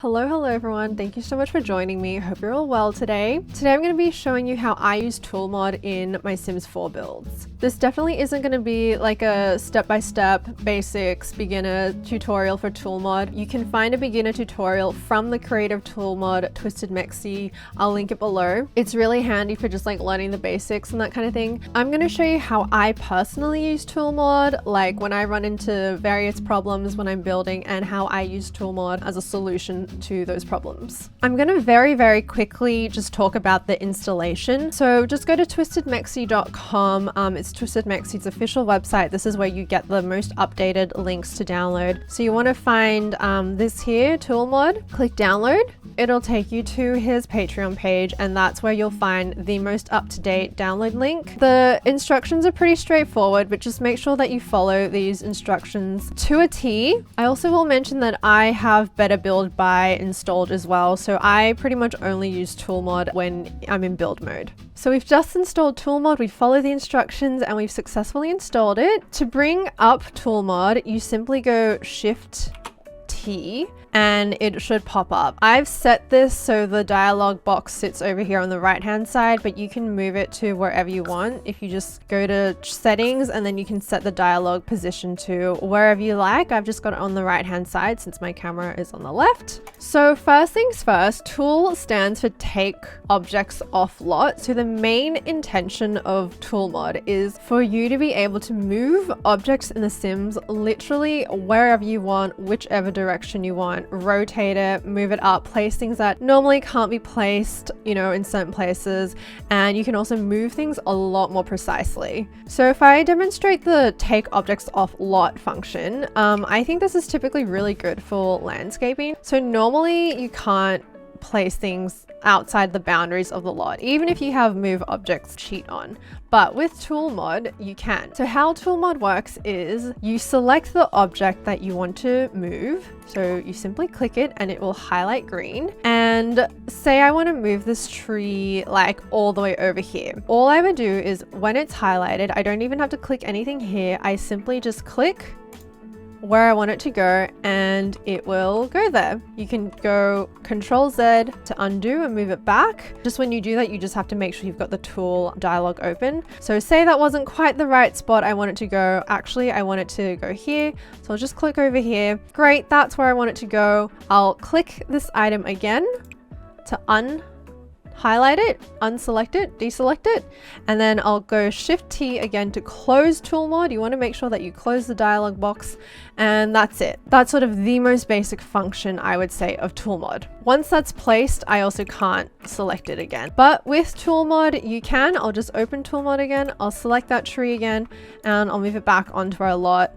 Hello everyone, thank you so much for joining me. Hope you're all well today. Today I'm going to be showing you how I use Toolmod in my Sims 4 builds. This definitely isn't going to be like a step-by-step basics beginner tutorial for Toolmod. You can find a beginner tutorial from the creator Toolmod, Twisted Mexi. I'll link it below. It's really handy for just like learning the basics and that kind of thing. I'm going to show you how I personally use Toolmod, like when I run into various problems when I'm building, and how I use Toolmod as a solution to those problems. I'm going to very quickly just talk about the installation. So just go to twistedmexi.com. It's Twisted Mexi's official website. This is where you get the most updated links to download. So you want to find this here, Toolmod. Click download. It'll take you to his Patreon page, and that's where you'll find the most up-to-date download link. The instructions are pretty straightforward, but just make sure that you follow these instructions to a T. I also will mention that I have Better Build By installed as well, so I pretty much only use Toolmod when I'm in build mode. So we've just installed Toolmod, we follow the instructions, and we've successfully installed it. To bring up Toolmod, you simply go Shift T and it should pop up. I've set this so the dialog box sits over here on the right hand side, but you can move it to wherever you want. If you just go to settings and then you can set the dialog position to wherever you like. I've just got it on the right hand side since my camera is on the left. So first things first, tool stands for take objects off lot. So the main intention of Toolmod is for you to be able to move objects in the Sims literally wherever you want, whichever direction you want. Rotate it, move it up, place things that normally can't be placed, you know, in certain places. And you can also move things a lot more precisely. So if I demonstrate the take objects off lot function, I think this is typically really good for landscaping. So normally you can't place things outside the boundaries of the lot, even if you have move objects cheat on. But with Toolmod, you can. So how Toolmod works is you select the object that you want to move. So you simply click it and it will highlight green. And say I want to move this tree like all the way over here. All I would do is when it's highlighted, I don't even have to click anything here. I simply just click where I want it to go and it will go there. You can go Control Z to undo and move it back. Just when you do that, you just have to make sure you've got the tool dialog open. So say that wasn't quite the right spot I want it to go. Actually, I want it to go here. So I'll just click over here. Great, that's where I want it to go. I'll click this item again to highlight it, unselect it, deselect it, and then I'll go Shift T again to close Toolmod. You want to make sure that you close the dialog box, and that's it. That's sort of the most basic function, I would say, of Toolmod. Once that's placed, I also can't select it again. But with Toolmod, you can. I'll just open Toolmod again, I'll select that tree again, and I'll move it back onto our lot.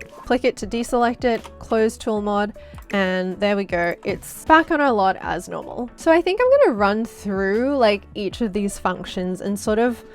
Click it to deselect it, close Toolmod, and there we go. It's back on our lot as normal. So I think I'm going to run through like each of these functions and sort of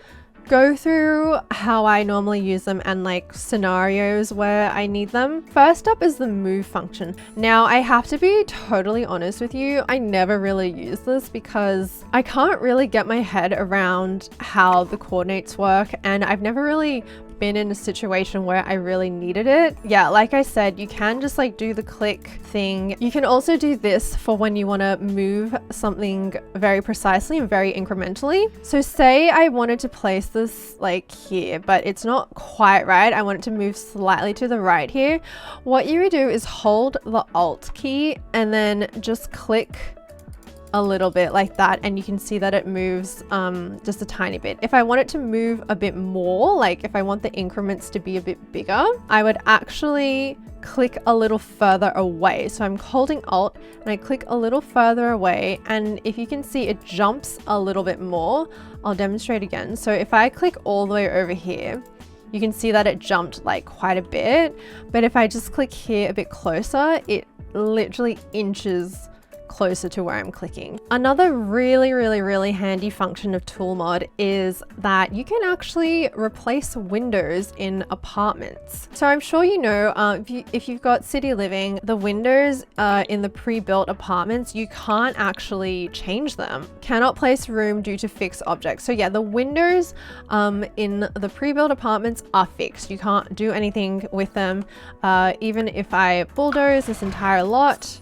go through how I normally use them and like scenarios where I need them. First up is the move function. Now I have to be totally honest with you, I never really use this because I can't really get my head around how the coordinates work, and I've never really been in a situation where I really needed it. Yeah, like I said, you can just like do the click thing. You can also do this for when you want to move something very precisely and very incrementally. So say I wanted to place this like here, but it's not quite right. I want it to move slightly to the right here. What you would do is hold the Alt key and then just click a little bit like that, and you can see that it moves just a tiny bit. If I want it to move a bit more, like if I want the increments to be a bit bigger, I would actually click a little further away. So I'm holding Alt and I click a little further away, and if you can see it jumps a little bit more. I'll demonstrate again. So if I click all the way over here, you can see that it jumped like quite a bit, but if I just click here a bit closer, it literally inches closer to where I'm clicking. Another really handy function of Toolmod is that you can actually replace windows in apartments. So I'm sure you know, if you've got city living, the windows in the pre-built apartments, you can't actually change them. Cannot place room due to fixed objects. So yeah, the windows in the pre-built apartments are fixed. You can't do anything with them. Even if I bulldoze this entire lot,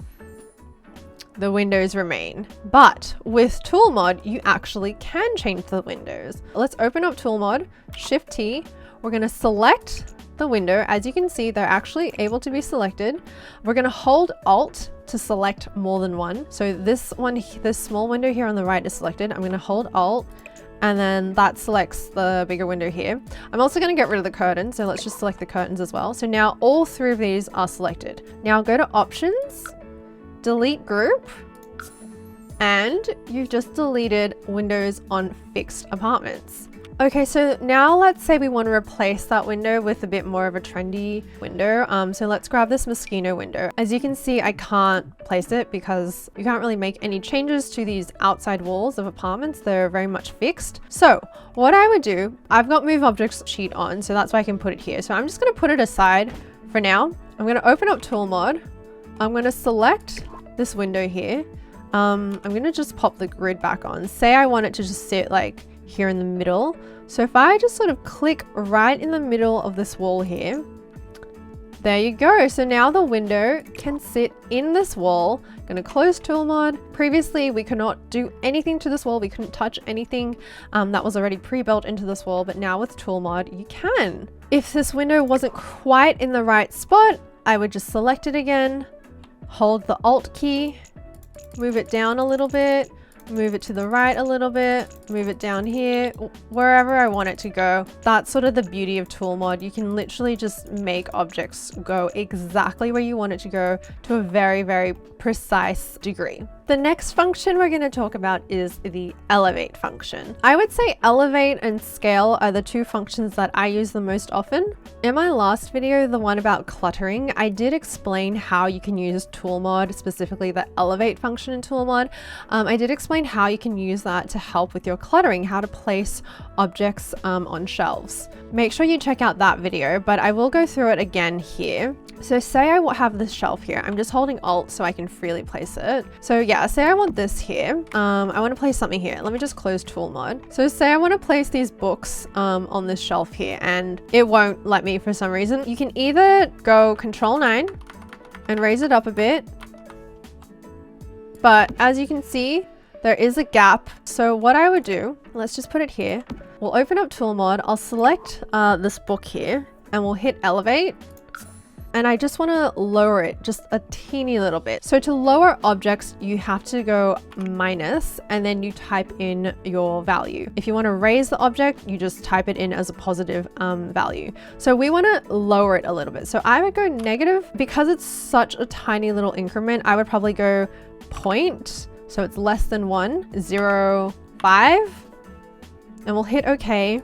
the windows remain. But with tool mod, you actually can change the windows. Let's open up tool mod, Shift T. We're going to select the window. As you can see, they're actually able to be selected. We're going to hold Alt to select more than one. So this one, this small window here on the right is selected. I'm going to hold Alt, and then that selects the bigger window here. I'm also going to get rid of the curtain, so let's just select the curtains as well. So now all three of these are selected. Now go to Options, Delete Group, and you've just deleted windows on fixed apartments. Okay, so now let's say we want to replace that window with a bit more of a trendy window. So let's grab this Moschino window. As you can see, I can't place it because you can't really make any changes to these outside walls of apartments. They're very much fixed. So what I would do, I've got Move Objects sheet on, so that's why I can put it here. So I'm just going to put it aside for now. I'm going to open up Tool Mod. I'm going to select this window here. I'm going to just pop the grid back on. Say I want it to just sit like here in the middle. So if I just sort of click right in the middle of this wall here, there you go. So now the window can sit in this wall. I'm going to close tool mod. Previously, we could not do anything to this wall. We couldn't touch anything that was already pre-built into this wall, but now with tool mod, you can. If this window wasn't quite in the right spot, I would just select it again, hold the Alt key, move it down a little bit, move it to the right a little bit, move it down here, wherever I want it to go. That's sort of the beauty of tool mod. You can literally just make objects go exactly where you want it to go to a very, very precise degree. The next function we're going to talk about is the elevate function. I would say elevate and scale are the two functions that I use the most often. In my last video, the one about cluttering, I did explain how you can use tool mod, specifically the elevate function in tool mod. I did explain how you can use that to help with your cluttering, how to place objects on shelves. Make sure you check out that video, but I will go through it again here. So say I have this shelf here. I'm just holding Alt so I can freely place it. So yeah, say I want this here. I want to place something here. Let me just close tool mod. So say I want to place these books on this shelf here, and it won't let me for some reason. You can either go Control 9 and raise it up a bit. But as you can see, there is a gap. So what I would do, let's just put it here. We'll open up tool mod. I'll select this book here and we'll hit elevate. And I just want to lower it just a teeny little bit. So to lower objects, you have to go minus and then you type in your value. If you want to raise the object, you just type it in as a positive value. So we want to lower it a little bit. So I would go negative because it's such a tiny little increment. I would probably go point. So it's less than 1, 0, 5, and we'll hit OK.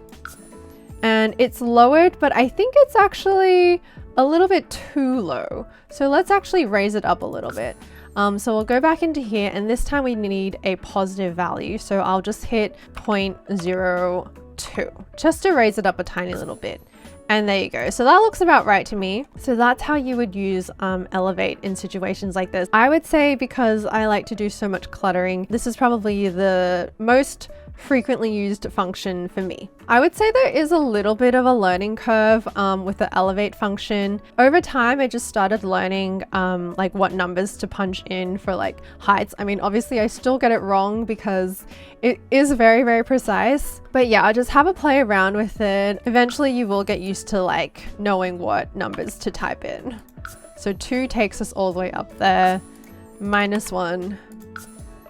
And it's lowered, but I think it's actually a little bit too low. So let's actually raise it up a little bit. So we'll go back into here, and this time we need a positive value. So I'll just hit 0.02 just to raise it up a tiny little bit. And there you go. So that looks about right to me. So that's how you would use elevate in situations like this. I would say, because I like to do so much cluttering, this is probably the most frequently used function for me. I would say there is a little bit of a learning curve with the elevate function. Over time, I just started learning like what numbers to punch in for like heights. I mean, obviously I still get it wrong because it is very, very precise. But yeah, I just have a play around with it. Eventually you will get used to like knowing what numbers to type in. So 2 takes us all the way up there. -1.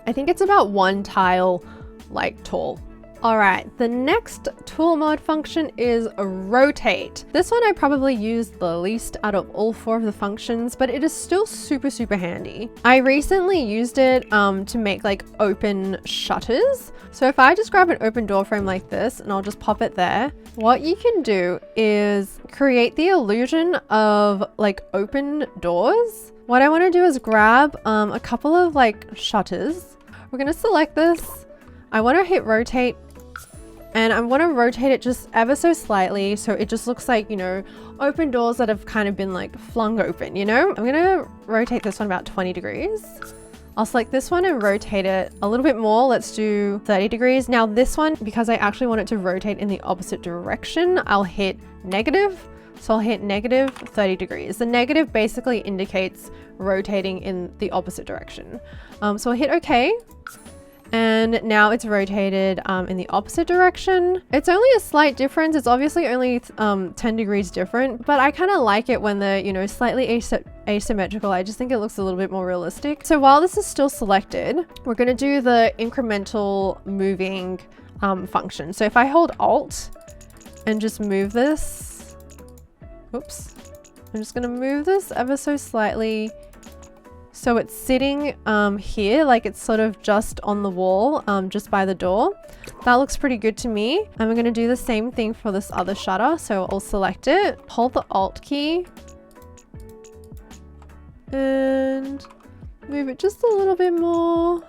I think it's about 1 tile like tall. All right, the next tool mod function is rotate. This one I probably use the least out of all 4 of the functions, but it is still super, super handy. I recently used it to make like open shutters. So if I just grab an open door frame like this and I'll just pop it there, what you can do is create the illusion of like open doors. What I want to do is grab a couple of like shutters. We're going to select this. I want to hit rotate, and I want to rotate it just ever so slightly so it just looks like, you know, open doors that have kind of been like flung open, you know? I'm going to rotate this one about 20 degrees. I'll select this one and rotate it a little bit more. Let's do 30 degrees. Now this one, because I actually want it to rotate in the opposite direction, I'll hit negative. So I'll hit negative 30 degrees. The negative basically indicates rotating in the opposite direction. So I'll hit OK. And now it's rotated in the opposite direction. It's only a slight difference. It's obviously only 10 degrees different, but I kind of like it when they're, you know, slightly asymmetrical. I just think it looks a little bit more realistic. So while this is still selected, we're going to do the incremental moving function. So if I hold Alt and just move this, oops, I'm just going to move this ever so slightly. So it's sitting here, like it's sort of just on the wall, just by the door. That looks pretty good to me. And we're going to do the same thing for this other shutter. So I'll select it, hold the Alt key, and move it just a little bit more.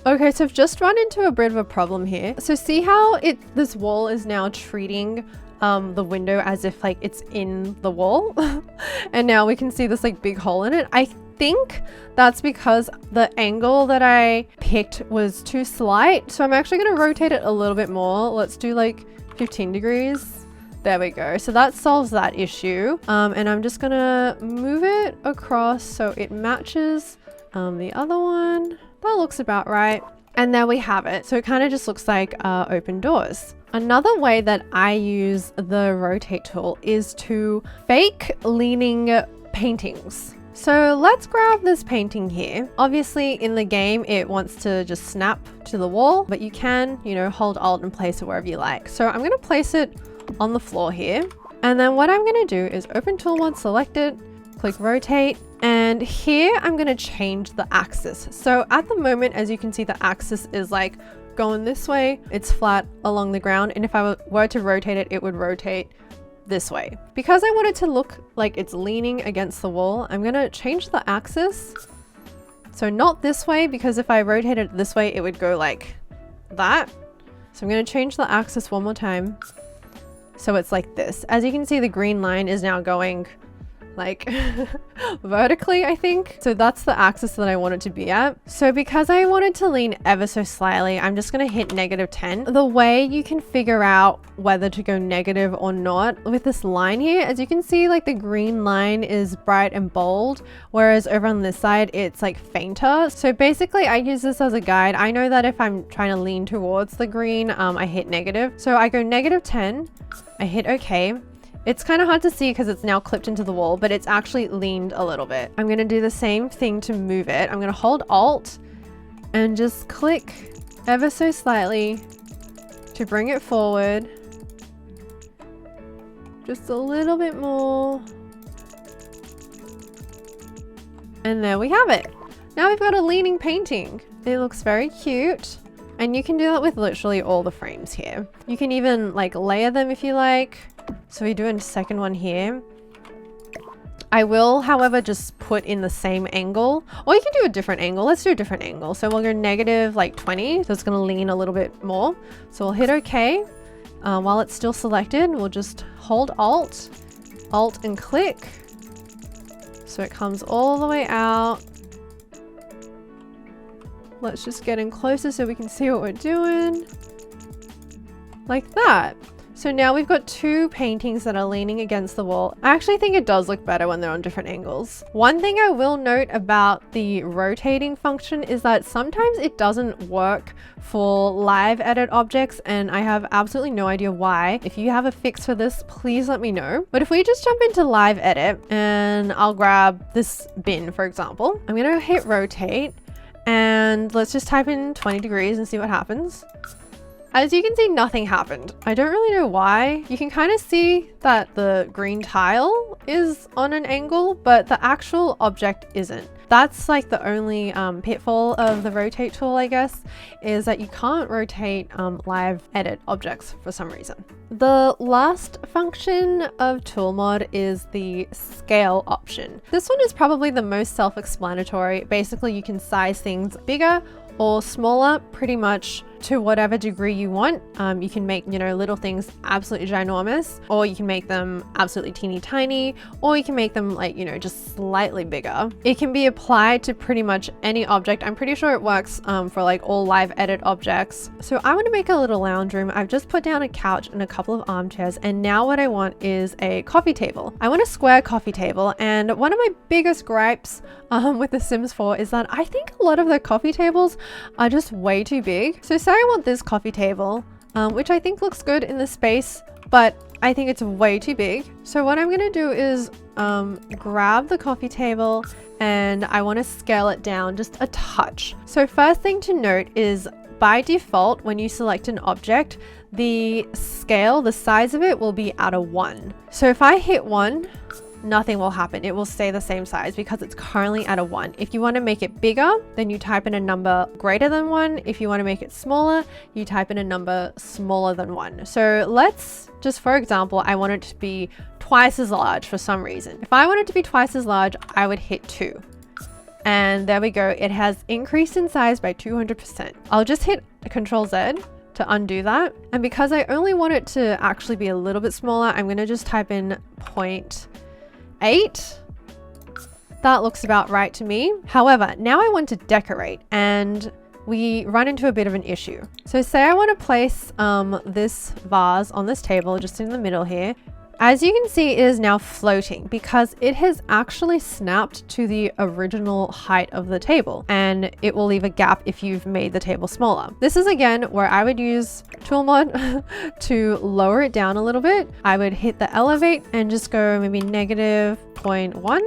Okay, so I've just run into a bit of a problem here. So see how this wall is now treating the window as if like it's in the wall? And now we can see this like big hole in it. I think that's because the angle that I picked was too slight. So I'm actually going to rotate it a little bit more. Let's do like 15 degrees. There we go. So that solves that issue. And I'm just going to move it across so it matches the other one. That looks about right. And there we have it. So it kind of just looks like open doors. Another way that I use the rotate tool is to fake leaning paintings. So let's grab this painting here. Obviously in the game, it wants to just snap to the wall, but you can, you know, hold Alt and place it wherever you like. So I'm going to place it on the floor here. And then what I'm going to do is open tool mode, select it, click rotate. And here I'm going to change the axis. So at the moment, as you can see, the axis is like going this way. It's flat along the ground. And if I were to rotate it, it would rotate this way. Because I want it to look like it's leaning against the wall, I'm going to change the axis. So not this way, because if I rotate it this way, it would go like that. So I'm going to change the axis one more time. So it's like this. As you can see, the green line is now going like vertically, I think. So that's the axis that I want it to be at. So because I wanted to lean ever so slightly, I'm just going to hit negative 10. The way you can figure out whether to go negative or not with this line here, as you can see, like the green line is bright and bold, whereas over on this side, it's like fainter. So basically I use this as a guide. I know that if I'm trying to lean towards the green, I hit negative. So I go negative 10, I hit OK. It's kind of hard to see because it's now clipped into the wall, but it's actually leaned a little bit. I'm going to do the same thing to move it. I'm going to hold Alt and just click ever so slightly to bring it forward. Just a little bit more. And there we have it. Now we've got a leaning painting. It looks very cute. And you can do that with literally all the frames here. You can even like layer them if you like. So we do a second one here. I will, however, just put in the same angle, or you can do a different angle. Let's do a different angle. So we'll go negative like 20. So it's going to lean a little bit more. So we'll hit OK. While it's still selected, we'll just hold Alt and click. So it comes all the way out. Let's just get in closer so we can see what we're doing. Like that. So now we've got two paintings that are leaning against the wall. I actually think it does look better when they're on different angles. One thing I will note about the rotating function is that sometimes it doesn't work for live edit objects, and I have absolutely no idea why. If you have a fix for this, please let me know. But if we just jump into live edit and I'll grab this bin, for example, I'm gonna hit rotate and let's just type in 20 degrees and see what happens. As you can see, nothing happened. I don't really know why. You can kind of see that the green tile is on an angle, but the actual object isn't. That's like the only pitfall of the rotate tool, I guess, is that you can't rotate live edit objects for some reason. The last function of tool mod is the scale option. This one is probably the most self-explanatory. Basically, you can size things bigger or smaller pretty much to whatever degree you want. You can make, you know, little things absolutely ginormous, or you can make them absolutely teeny tiny, or you can make them like, you know, just slightly bigger. It can be applied to pretty much any object. I'm pretty sure it works for like all live edit objects. So I want to make a little lounge room. I've just put down a couch and a couple of armchairs, and now what I want is a coffee table. I want a square coffee table, and one of my biggest gripes with The Sims 4 is that I think a lot of the coffee tables are just way too big. So say I want this coffee table, which I think looks good in the space, but I think it's way too big. So what I'm gonna do is grab the coffee table, and I want to scale it down just a touch. So first thing to note is by default, when you select an object, the scale, the size of it will be at a 1. So if I hit 1, nothing will happen. It will stay the same size because it's currently at a 1. If you want to make it bigger, then you type in a number greater than 1. If you want to make it smaller, you type in a number smaller than 1. So let's just, for example, I want it to be twice as large for some reason. If I want it to be twice as large, I would hit 2. And there we go. It has increased in size by 200%. I'll just hit Control Z to undo that. And because I only want it to actually be a little bit smaller, I'm going to just type in 0.8. That looks about right to me. However, now I want to decorate, and we run into a bit of an issue. So say I want to place this vase on this table just in the middle here. As you can see, it is now floating because it has actually snapped to the original height of the table, and it will leave a gap if you've made the table smaller. This is again where I would use tool mod to lower it down a little bit. I would hit the elevate and just go maybe -0.1.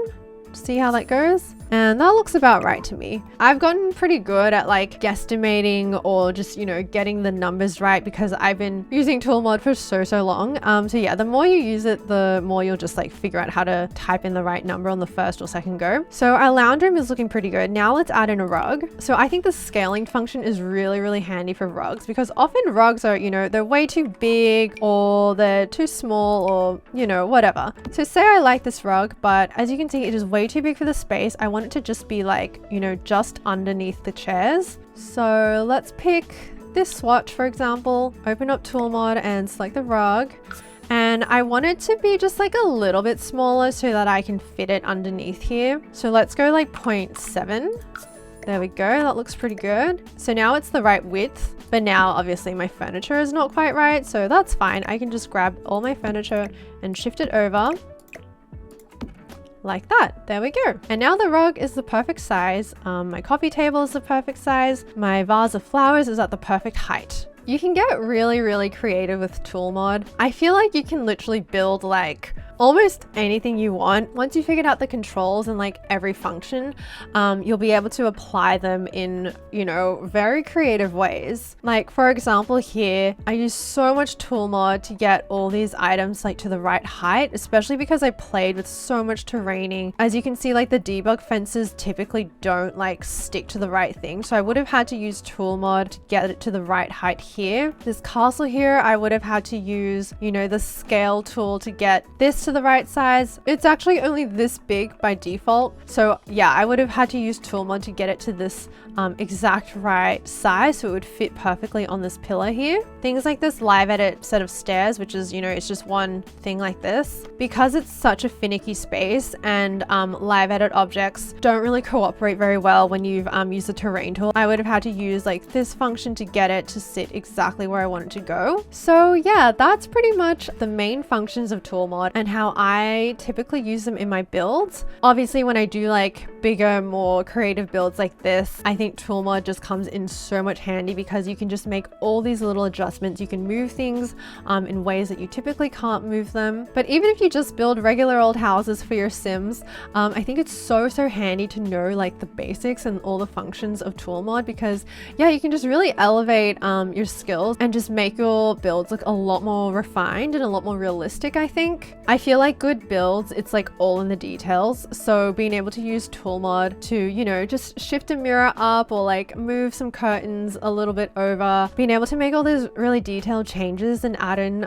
See how that goes? And that looks about right to me. I've gotten pretty good at like guesstimating or just, you know, getting the numbers right because I've been using tool mod for so long. So yeah, the more you use it, the more you'll just like figure out how to type in the right number on the first or second go. So our lounge room is looking pretty good. Now let's add in a rug. So I think the scaling function is really handy for rugs because often rugs are, you know, they're way too big or they're too small or, you know, whatever. So say I like this rug, but as you can see, it is way too big for the space. I want it to just be like, you know, just underneath the chairs. So let's pick this swatch, for example, open up tool mod and select the rug. And I want it to be just like a little bit smaller so that I can fit it underneath here. So let's go like 0.7. There we go. That looks pretty good. So now it's the right width, but now obviously my furniture is not quite right. So that's fine. I can just grab all my furniture and shift it over. Like that. There we go. And now the rug is the perfect size. My coffee table is the perfect size. My vase of flowers is at the perfect height. You can get really creative with tool mod. I feel like you can literally build like almost anything you want. Once you figured out the controls and like every function, you'll be able to apply them in, you know, very creative ways. Like for example here, I use so much tool mod to get all these items like to the right height, especially because I played with so much terraining. As you can see, like the debug fences typically don't like stick to the right thing. So I would have had to use tool mod to get it to the right height here. This castle here, I would have had to use, you know, the scale tool to get this to the right size. It's actually only this big by default. So yeah, I would have had to use tool mod to get it to this exact right size so it would fit perfectly on this pillar here. Things like this live edit set of stairs, which is, you know, it's just one thing like this. Because it's such a finicky space and live edit objects don't really cooperate very well when you've used the terrain tool, I would have had to use like this function to get it to sit exactly where I want it to go. So yeah, that's pretty much the main functions of tool mod and how I typically use them in my builds. Obviously, when I do like bigger, more creative builds like this, I think tool mod just comes in so much handy because you can just make all these little adjustments. You can move things in ways that you typically can't move them. But even if you just build regular old houses for your Sims, I think it's so handy to know like the basics and all the functions of tool mod because yeah, you can just really elevate your skills and just make your builds look a lot more refined and a lot more realistic. I think I feel like good builds, it's like all in the details. So being able to use tool tool mod to, you know, just shift a mirror up or like move some curtains a little bit over, being able to make all those really detailed changes and add in,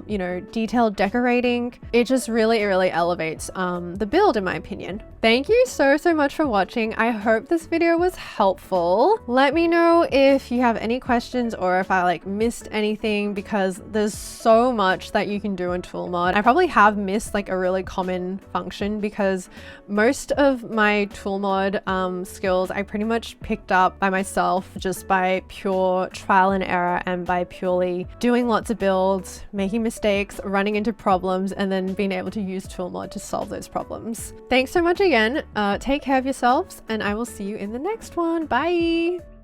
you know, detailed decorating. It just really elevates the build in my opinion. Thank you so much for watching. I hope this video was helpful. Let me know if you have any questions or if I like missed anything, because there's so much that you can do in tool mod. I probably have missed like a really common function, because most of my tool mod skills I pretty much picked up by myself, just by pure trial and error and by purely doing lots of builds, making mistakes, running into problems, and then being able to use tool mod to solve those problems. Thanks so much again. Take care of yourselves, and I will see you in the next one. Bye.